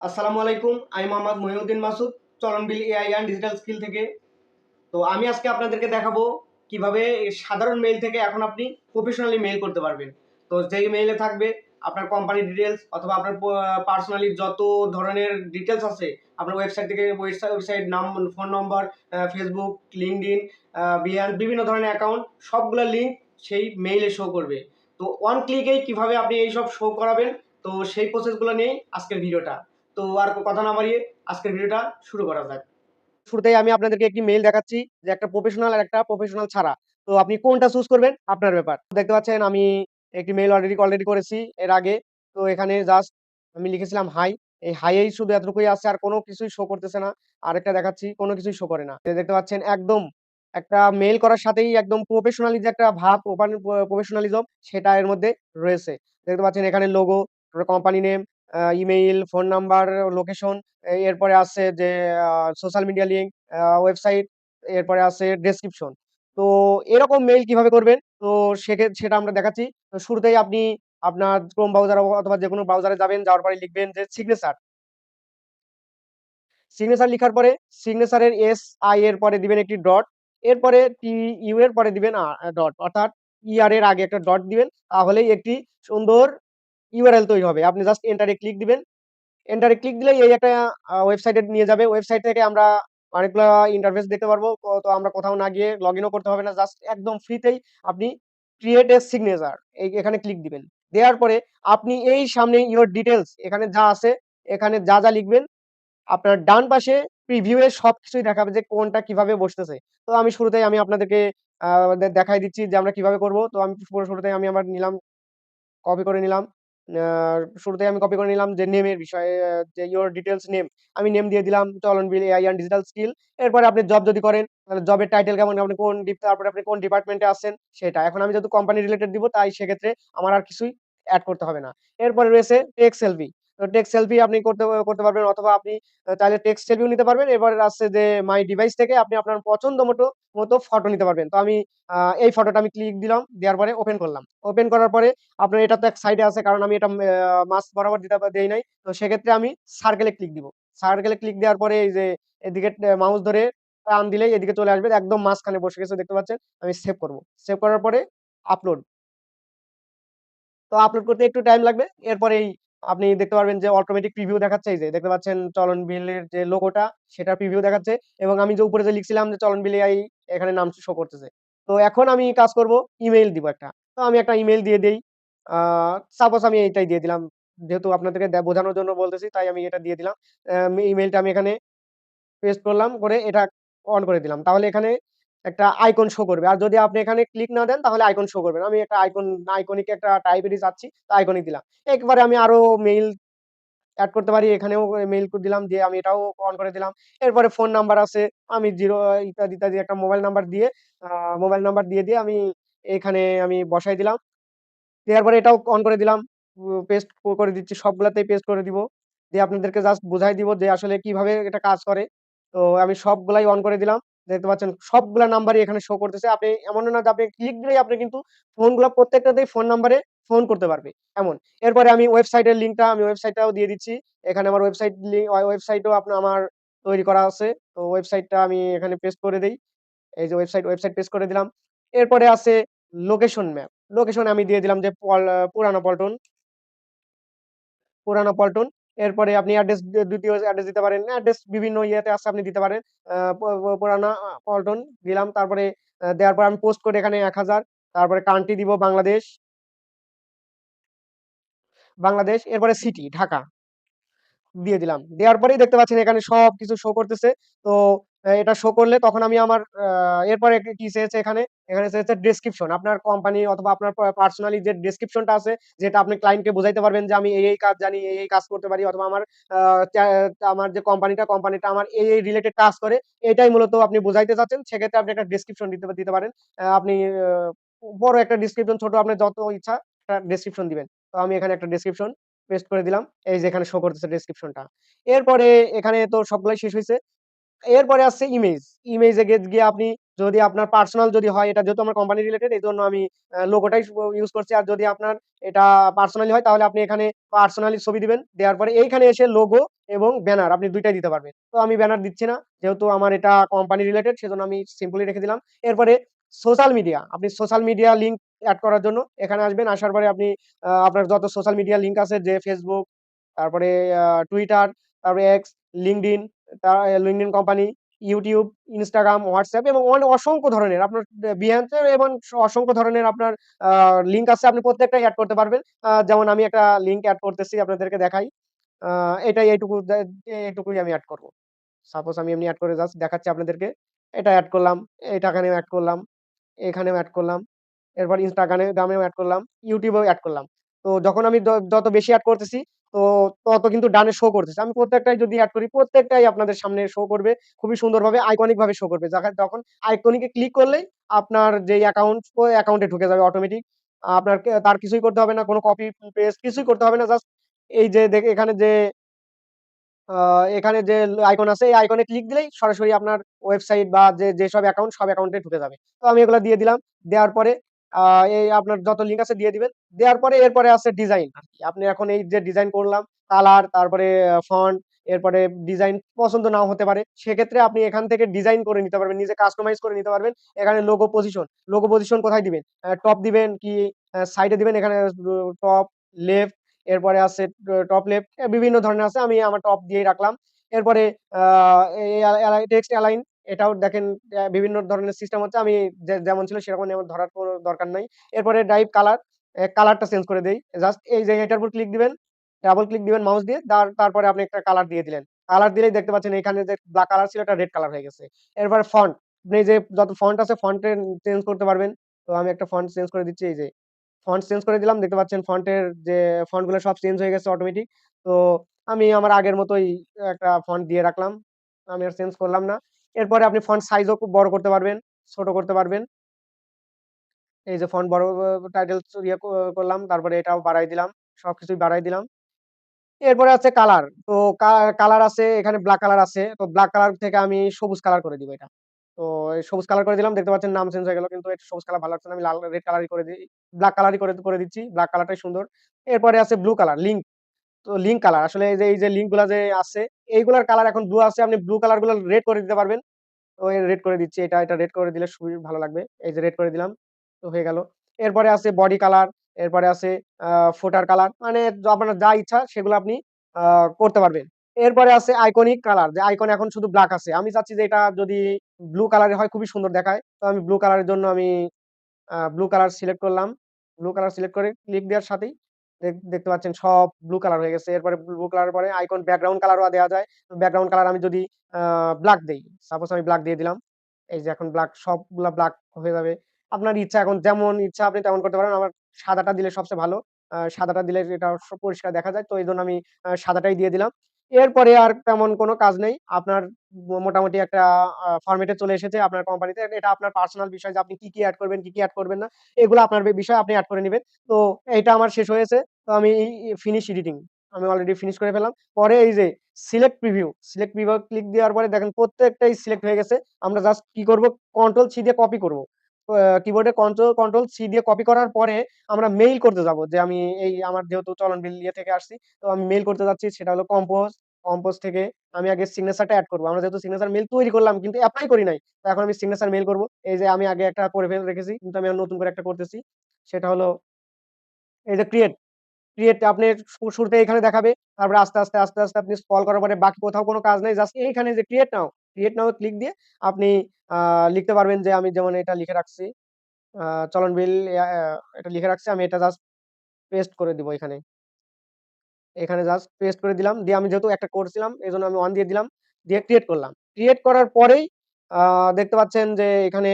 আসসালামু আলাইকুম। আমি Mohammad Mohiuddin Masud, Chalanbil AI and digital skill থেকে। তো আমি আজকে আপনাদেরকে দেখাবো কিভাবে সাধারণ মেইল থেকে এখন আপনি প্রফেশনালি মেইল করতে পারবেন। তো যেই মেইলে থাকবে আপনার কোম্পানি ডিটেলস অথবা আপনার পার্সোনালি যত ধরনের ডিটেলস আছে, আপনার ওয়েবসাইট থেকে ওয়েবসাইট নাম, ফোন নম্বর, ফেসবুক, লিঙ্কডইন, বিহান, বিভিন্ন ধরনের অ্যাকাউন্ট, সবগুলো লিঙ্ক সেই মেইলে শো করবে। তো ওয়ান ক্লিকেই কিভাবে আপনি এইসব শো করাবেন, তো সেই প্রসেসগুলো নিয়েই আজকের ভিডিওটা। তো আর কথা না বাড়িয়ে আজকের ভিডিওটা শুরু করা যাক। শুরুতেই আমি আপনাদেরকে একটি মেইল দেখাচ্ছি যে একটা প্রফেশনাল আর একটা প্রফেশনাল ছাড়া। তো আপনি কোনটা চুজ করবেন আপনার ব্যাপার। দেখতে পাচ্ছেন আমি একটি মেইল অলরেডি করেছি এর আগে। তো এখানে জাস্ট আমি লিখেছিলাম হাই। এই হাই এই শুধু এতটুকুই আছে, আর কোনো কিছুই শো করতেছে না। আরেকটা দেখাচ্ছি, কোনো কিছুই শো করে না। দেখতে পাচ্ছেন একদম একটা মেইল করার সাথেই একদম প্রফেশনালি যে একটা ভাব, ওপেন প্রফেশনালিজম সেটা এর মধ্যে রয়েছে। দেখতে পাচ্ছেন এখানে logo, company name, email, phone number, location, এরপরে আছে যে সোশ্যাল মিডিয়া লিঙ্ক, ওয়েবসাইট, এরপরে আছে ডেসক্রিপশন। তো এরকম মেইল কিভাবে করবেন, তো সেটা আমরা দেখাচ্ছি। তো শুরুতেই আপনি আপনার ক্রোম ব্রাউজার অথবা যেকোনো ব্রাউজারে যাবেন, যাওয়ার পরে লিখবেন যে সিগনেচার। সিগনেচার লিখার পরে সিগনেচারের এস এর পরে দিবেন একটি ডট, এরপরে ইউ এর পরে দিবেন ডট, অর্থাৎ এর আগে একটা ডট দিবেন। তাহলেই একটি সুন্দর ইউআরএল তৈরি হবে। আপনি জাস্ট এন্টারে ক্লিক দিবেন। এন্টারে ক্লিক দিলেই এই একটা ওয়েবসাইটে নিয়ে যাবে। ওয়েবসাইট থেকে আমরা অনেকগুলা ইন্টারফেস দেখতে পারবো। তো আমরা কোথাও না গিয়ে লগইনও করতে হবে না। জাস্ট একদম ফ্রিতেই আপনি ক্রিয়েট এ সিগনেচার এখানে ক্লিক দিবেন। দেওয়ার পরে আপনি এই সামনে ইওর ডিটেইলস এখানে যা আছে, এখানে যা লিখবেন, আপনার ডান পাশে প্রিভিউ এ সবকিছুই দেখাবে যে কোনটা কিভাবে বসতেছে। তো আমি শুরুতেই আপনাদেরকে আ দেখাই দিচ্ছি যে আমরা কিভাবে করব। তো আমি শুরুতেই আমি আমার নিলাম, কপি করে নিলাম। আ শুরুতেই আমি কপি করে নিলাম যে নেমের বিষয়ে, যে ইওর ডিটেইলস নেম। আমি নেম দিয়ে দিলাম Chalanbil AI and digital skill. এরপরে আপনি জব যদি করেন, তাহলে জবের টাইটেল কেমন, আপনি তারপরে আপনি কোন ডিপার্টমেন্টে আছেন সেটা। এখন আমি যেহেতু কোম্পানি রিলেটেড দিব, তাই সেক্ষেত্রে আমার আর কিছুই এড করতে হবে না। এরপরে রয়েছে টেক সেলফি। তো টেক সেলফি আপনি করতে করতে পারবেন, অথবা আপনি চাইলে টেক্সট সেলফিও নিতে পারবেন। এরপরে আছে যে মাই ডিভাইস থেকে আপনি আপনার পছন্দ মতো ফটো নিতে পারবেন। তো আমি এই ফটোটা আমি ক্লিক দিলাম, দেওয়ার পরে ওপেন করলাম। ওপেন করার পরে আপনার এটা তো এক সাইডে আছে, কারণ আমি এটা মাঝ বরাবর দেই নাই। তো সেক্ষেত্রে আমি সার্কেলে ক্লিক দিব। সার্কেলে ক্লিক দেওয়ার পরে এই যে এদিকে মাউস ধরে টান দিলেই এদিকে চলে আসবে। একদম মাঝখানে বসে গেছে, দেখতে পাচ্ছেন। আমি সেভ করব। সেভ করার পরে আপলোড। তো আপলোড করতে একটু টাইম লাগবে। এরপরেই আপনি দেখতে পারবেন যে অটোমেটিক প্রিভিউ দেখাচ্ছে। এই যে দেখতে পাচ্ছেন চলন বিলের যে লোগোটা, সেটার প্রিভিউ দেখাচ্ছে, এবং আমি যে উপরে যে লিখছিলাম যে চলন বিল এআই, এখানে নাম শো করতেছে। তো এখন আমি কাজ করব, ইমেইল দিব একটা। তো আমি একটা ইমেইল দিয়ে দেই। আ সাপোজ আমি এইটাই দিয়ে দিলাম। যেহেতু আপনাদেরকে বোঝানোর জন্য বলতেছি, তাই আমি এটা দিয়ে দিলাম। ইমেইলটা আমি এখানে পেস্ট করলাম, করে এটা অন করে দিলাম। তাহলে এখানে একটা আইকন শো করবে। আর যদি আপনি এখানে ক্লিক না দেন, তাহলে আইকন শো করবে না। আমি একটা আইকনিক একটা টাইপেরই চাচ্ছি, তো আইকনিক দিলাম। একবারে আমি আরো মেইল এড করতে পারি। এখানেও মেইল দিলাম, দিয়ে আমি এটাও অন করে দিলাম। এরপরে ফোন নাম্বার আছে। আমি 0 ইত্যাদি একটা মোবাইল নাম্বার দিয়ে, আ মোবাইল নাম্বার দিয়ে আমি এখানে আমি বসাই দিলাম। দেওয়ার পরে এটাও অন করে দিলাম। পেস্ট করে দিচ্ছি, সবগুলাতেই পেস্ট করে দিব। দিয়ে আপনাদেরকে জাস্ট বুঝাই দিব যে আসলে কিভাবে এটা কাজ করে। তো আমি সবগুলাই অন করে দিলাম। দেখতে পাচ্ছেন সবগুলা নাম্বারই এখানে শো করতেছে। আপনি এমনও না যে আপনি ক্লিক দিলেই আপনি কিন্তু ফোনগুলা প্রত্যেকটাতেই ফোন নাম্বারে ফোন করতে পারবে, এমন। এরপরে আমি ওয়েবসাইটের লিঙ্কটা আমি ওয়েবসাইটটাও দিয়ে দিচ্ছি। এখানে আমার ওয়েবসাইটও আমার তৈরি করা আছে। তো ওয়েবসাইটটা আমি এখানে পেস্ট করে দেই। এই যে ওয়েবসাইট পেস্ট করে দিলাম। এরপরে আছে লোকেশন ম্যাপ। লোকেশন আমি দিয়ে দিলাম যে পুরানো পল্টন। পুরানো পল্টন। এরপরে আপনি অ্যাড্রেস ২য় অ্যাড্রেস দিতে পারেন। অ্যাড্রেস বিভিন্ন ইয়েতে আছে, আপনি দিতে পারেন। আ প প পুরানা পল্টন দিলাম। তারপরে দেওয়ার পর আমি পোস্ট কোড এখানে ১০০০। তারপরে কান্ট্রি দিব বাংলাদেশ। এরপরে সিটি ঢাকা। দিয়ে দিলাম। দেওয়ার পরেই দেখতে পাচ্ছেন এখানে সবকিছু শো করতেছে। তো এটা শো করলে তখন আমি আমার এরপরে কি চেয়েছে এখানে, চেয়েছে ডেসক্রিপশন। আপনার কোম্পানি অথবা আপনার পার্সোনালি যে ডেসক্রিপশনটা আছে, যেটা আপনি ক্লায়েন্টকে বোঝাইতে পারবেন যে আমি এই কাজ জানি, এই কাজ করতে পারি, অথবা আমার আ চ্যা আমার যে কোম্পানিটা আমার এই রিলেটেড কাজ করে, এটাই মূলত আপনি বোঝাইতে চাচ্ছেন। সেক্ষেত্রে আপনি একটা ডেসক্রিপশন দিতে পারেন। আপনি বড় একটা ডেসক্রিপশন, ছোট আপনার যত ইচ্ছা একটা ডেসক্রিপশন দিবেন। তো আমি এখানে একটা ডেসক্রিপশন পেস্ট করে দিলাম। এই যে এখানে শো করতেছে ডেসক্রিপশনটা। এরপরে এখানে তো সবগুলাই শেষ হইছে। এরপরে আসছে ইমেজ। ইমেজে গিয়ে আপনি যদি আপনার পার্সোনাল যদি হয়, এটা যেহেতু আমার কোম্পানি রিলেটেড এজন্য আমি লোগোটাই ইউজ করছি। আর যদি আপনার এটা পার্সোনালি হয় তাহলে আপনি এখানে পার্সোনালি ছবি দিবেন। দেওয়ার পরে এইখানে এসে লোগো এবং ব্যানার আপনি ২ টাই দিতে পারবেন। তো আমি ব্যানার দিচ্ছি না। যেহেতু আমার এটা কোম্পানি রিলেটেড সেজন্য আমি সিম্পলি রেখে দিলাম। এরপরে সোশ্যাল মিডিয়া, আপনি সোশ্যাল মিডিয়া লিঙ্ক এড করার জন্য এখানে আসবেন। আসার পরে আপনি আপনার যত সোশ্যাল মিডিয়া লিঙ্ক আছে যে Facebook, তারপরে Twitter, তারপরে X, LinkedIn, LinkedIn company, YouTube, Instagram, WhatsApp এবং অসংখ্য ধরনের আপনার Behance এর এবং অসংখ্য ধরনের আপনার আ লিঙ্ক আছে। আপনি প্রত্যেকটাই এড করতে পারবেন। যেমন আমি একটা লিঙ্ক এড করতেছি আপনাদেরকে দেখাই। আ এটাই এইটুকুই আমি এড করব। সাপোজ আমি এমনি এড করে জাস্ট দেখাচ্ছি আপনাদেরকে। এটা এড করলাম, এটা এখানেও এড করলাম, এখানেও এড করলাম। এরপর গ্রামেও এড করলাম, YouTube এও এড করলাম। তো যখন আমি যত বেশি এড করতেছি, তো তত কিন্তু ডানে শো করতেছে। আমি প্রত্যেকটাই যদি এড করি, প্রত্যেকটাই আপনাদের সামনে শো করবে। খুবই সুন্দরভাবে আইকনিক ভাবে শো করবে। তখন আইকনিক এ ক্লিক করলেই আপনার যেই অ্যাকাউন্ট ওই অ্যাকাউন্টে ঢুকে যাবে অটোমেটিক। আপনার তার কিছুই করতে হবে না। কোন কপি পেস্ট কিছুই করতে হবে না। জাস্ট এই যে এখানে যে আ এখানে যে আইকন আছে এই আইকনে ক্লিক দিলেই সরাসরি আপনার ওয়েবসাইট বা যেসব অ্যাকাউন্ট সব অ্যাকাউন্টে ঢুকে যাবে। তো আমি এগুলা দিয়ে দিলাম। দেওয়ার পরে আ এই আপনার যত লিঙ্ক আছে দিয়ে দিবেন। দেওয়ার পরে এরপরে আছে ডিজাইন আরকি। আপনি এখন এই যে ডিজাইন করলাম, কালার তারপরে ফন্ট এরপরে ডিজাইন পছন্দ নাও হতে পারে। সেক্ষেত্রে আপনি এখান থেকে ডিজাইন করে নিতে পারবেন। নিজে কাস্টমাইজ করে নিতে পারবেন। এখানে লোগো পজিশন কোথায় দিবেন? টপ দিবেন কি সাইডে দিবেন? এখানে টপ, লেফট এরপরে আছে টপ লেফট বিভিন্ন ধরনের আছে। আমি আমার টপ দিয়েই রাখলাম। এরপরে আ এ টেক্সট অ্যালাইন এটাও দেখেন বিভিন্ন ধরনের সিস্টেম হচ্ছে। আমি যেমন ছিল সেরকম ধরার কোনো দরকার নাই। এরপরে ড্রাইভ কালার, কালারটা চেঞ্জ করে দেই। জাস্ট এই যে এটার উপর ক্লিক দিবেন, ডাবল ক্লিক দিবেন মাউস দিয়ে। তারপরে আপনি একটা কালার দিয়ে দিলেন। কালার দিলেই দেখতে পাচ্ছেন এখানে যে ব্লাক কালার ছিল এটা রেড কালার হয়ে গেছে। এরপরে ফন্ট, আপনি যে যত ফন্ট আছে ফন্টের চেঞ্জ করতে পারবেন। তো আমি একটা ফন্ট চেঞ্জ করে দিচ্ছি এই যে ফন্ট চেঞ্জ করে দিলাম। দেখতে পাচ্ছেন ফন্টের যে ফন্ট গুলো সব চেঞ্জ হয়ে গেছে অটোমেটিক। তো আমি আমার আগের মতোই একটা ফন্ট দিয়ে রাখলাম। আমি আর চেঞ্জ করলাম না। এরপরে আপনি ফন্ট সাইজও খুব বড় করতে পারবেন, ছোট করতে পারবেন। এই যে ফন্ট বড় টাইটেল ইয়ে করলাম। তারপরে এটাও বাড়ায় দিলাম। সবকিছুই বাড়ায় দিলাম। এরপরে আছে কালার। তো কালার আছে এখানে ব্লাক কালার আছে। তো ব্লাক কালার থেকে আমি সবুজ কালার করে দিব এটা। তো এই সবুজ কালার করে দিলাম। দেখতে পাচ্ছেন নাম চেঞ্জ হয়ে গেল। কিন্তু এটা সবুজ কালার ভালো লাগছে না। আমি রেড কালারই করে দেই। ব্লাক কালারই করে দিচ্ছি। ব্লাক কালারটাই সুন্দর। এরপরে আছে ব্লু কালার, লিঙ্ক। তো লিঙ্ক কালার আসলে এই যে লিঙ্ক গুলা যে আছে, এইগুলার কালার এখন ব্লু আছে। আপনি ব্লু কালার গুলো রেড করে দিতে পারবেন। তো রেড করে দিচ্ছি। এটা রেড করে দিলে খুবই ভালো লাগবে। এই যে রেড করে দিলাম। তো হয়ে গেল। এরপরে আছে বডি কালার, এরপরে আছে আ ফুটার কালার। মানে আপনার যা ইচ্ছা সেগুলো আপনি আ করতে পারবেন। এরপরে আছে আইকনিক কালার, যে আইকন এখন শুধু ব্লাক আছে। আমি চাচ্ছি যে এটা যদি ব্লু কালারের হয় খুবই সুন্দর দেখায়। তো আমি ব্লু কালারের জন্য আমি ব্লু কালার সিলেক্ট করলাম। ব্লু কালার সিলেক্ট করে ক্লিক দেওয়ার সাথেই দেখতে পাচ্ছেন সব ব্লু কালার হয়ে গেছে। এরপরে ব্লু কালারের পরে আইকন ব্যাকগ্রাউন্ড কালারও দেওয়া যায়। তো ব্যাকগ্রাউন্ড কালার আমি যদি আ ব্লাক দেই, সাপোজ আমি ব্লাক দিয়ে দিলাম। এই যে এখন ব্লাক সবগুলা ব্লাক হয়ে যাবে। আপনার ইচ্ছা এখন যেমন ইচ্ছা আপনি তেমন করতে পারেন। আমার সাদাটা দিলে সবচেয়ে ভালো। সাদাটা দিলে এটা পরিষ্কার দেখা যায়। তো এইজন্য আমি সাদাটাই দিয়ে দিলাম। এরপরে আর তেমন কোনো কাজ নেই। আপনার মোটামুটি একটা ফরমেট এ চলে এসেছে আপনার কোম্পানিতে। এটা আপনার পার্সোনাল বিষয় যে আপনি কি এড করবেন, কি এড করবেন না। এগুলো আপনার বিষয় আপনি এড করে নিবেন। তো এইটা আমার শেষ হয়েছে। তো আমি ফিনিশ এডিটিং আমি অলরেডি ফিনিশ করে ফেললাম। পরে এই যে সিলেক্ট প্রিভিউ ক্লিক দেওয়ার পরে দেখেন প্রত্যেকটাই সিলেক্ট হয়ে গেছে। আমরা জাস্ট কি করব কন্ট্রোল সি দিয়ে কপি করব। কিবোর্ডে কন্ট্রোল সি দিয়ে কপি করার পরে আমরা মেইল করতে যাব যে আমি এই আমার যেহেতু চলন বিল ইয়ে থেকে আসছি। তো আমি মেইল করতে যাচ্ছি সেটা হলো কম্পোজ থেকে আমি আগে সিগনেচারটা এড করব। আমরা যেহেতু সিগনেচার মেইল তৈরি করলাম কিন্তু এপ্লাই করি নাই। তো এখন আমি সিগনেচার মেইল করব। এই যে আমি আগে একটা করে রেখেছি কিন্তু আমি নতুন করে একটা করতেছি। সেটা হলো এই যে ক্রিয়েট আপনি শুরুতে এখানে দেখাবে। তারপরে আস্তে আস্তে আপনি স্ক্রল করার পরে বাকি কোথাও কোনো কাজ নাই। জাস্ট এইখানে যে ক্রিয়েট নাও এ ক্লিক দিয়ে আপনি আ লিখতে পারবেন যে আমি যেমন এটা লিখে রাখছি। আ চলন বিল এটা লিখে রাখছি। আমি এটা জাস্ট পেস্ট করে দিব এখানে। এখানে জাস্ট পেস্ট করে দিলাম। দিয়ে আমি যেহেতু একটা করছিলাম এজন্য আমি 1 দিয়ে দিলাম। দিয়ে ক্রিয়েট করলাম। ক্রিয়েট করার পরেই আ দেখতে পাচ্ছেন যে এখানে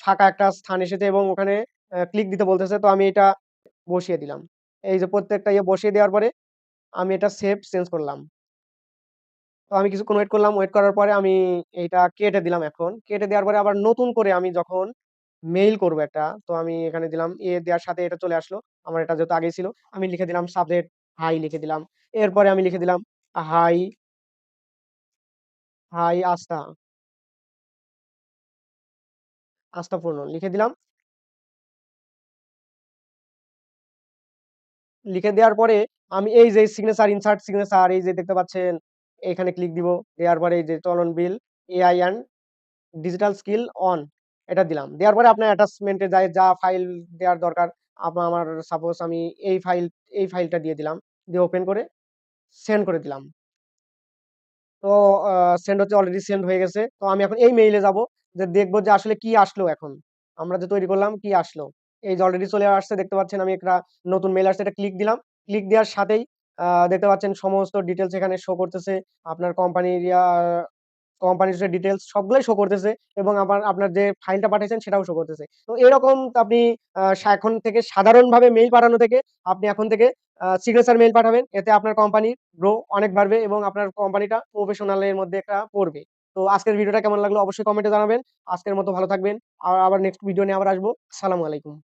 ফাঁকা একটা স্থান এসেছে এবং ওখানে ক্লিক দিতে বলতেছে। তো আমি এটা বসিয়ে দিলাম। এই যে প্রত্যেকটা বসিয়ে দেওয়ার পরে আমি এটা সেভ চেঞ্জ করলাম। তো আমি কিছুক্ষণ ওয়েট করলাম। ওয়েট করার পরে আমি এইটা কেটে দিলাম এখন। কেটে দেওয়ার পরে আবার নতুন করে আমি যখন মেইল করব একটা, তো আমি এখানে দিলাম দেওয়ার সাথে এটা চলে আসলো। আমার এটা যেহেতু আগেই ছিল। আমি লিখে দিলাম সাবজেক্ট হাই লিখে দিলাম। এরপরে আমি লিখে দিলাম হাই, হাই আস্থা। আস্থাপূর্ণ লিখে দিলাম। লিখে দেওয়ার পরে আমি এই যে সিগনেচার, ইনসার্ট সিগনেচার এই যে দেখতে পাচ্ছেন, এখানে ক্লিক দিব। দেওয়ার পরে এই যে চলন বিল, AI and digital skill on, এটা দিলাম। দেওয়ার পরে আপনার অ্যাটাচমেন্টে যা ফাইল দেওয়ার দরকার, আমার সাপোজ আমি এই ফাইলটা দিয়ে দিলাম। দিয়ে ওপেন করে সেন্ড করে দিলাম। তো সেন্ড হচ্ছে, অলরেডি সেন্ড হয়ে গেছে। তো আমি এখন এই মেইলে যাব, যে দেখব যে আসলে কি আসলো এখন। আমরা যে তৈরি করলাম কি আসলো। এই যে অলরেডি চলে আসছে দেখতে পাচ্ছেন, আমি একটা নতুন মেইল আসছে, এটা ক্লিক দিলাম। ক্লিক দেওয়ার সাথেই দেখতে পাচ্ছেন সমস্ত ডিটেইলস এখানে শো করতেছে। আপনার কোম্পানির যে ডিটেইলস সবগুলাই শো করতেছে, এবং আপনার যে ফাইলটা পাঠিয়েছেন সেটাও শো করতেছে। তো এরকম আপনি এখন থেকে সাধারণভাবে মেইল পাঠানো থেকে আপনি এখন থেকে সিগনেচার মেইল পাঠাবেন। এতে আপনার কোম্পানির গ্রো অনেক বাড়বে এবং আপনার কোম্পানিটা প্রফেশনাল এর মধ্যে একটা পড়বে। তো আজকের ভিডিওটা কেমন লাগলো অবশ্যই কমেন্টে জানাবেন। আজকের মতো ভালো থাকবেন। আবার নেক্সট ভিডিও নিয়ে আবার আসবো। আসসালামু আলাইকুম।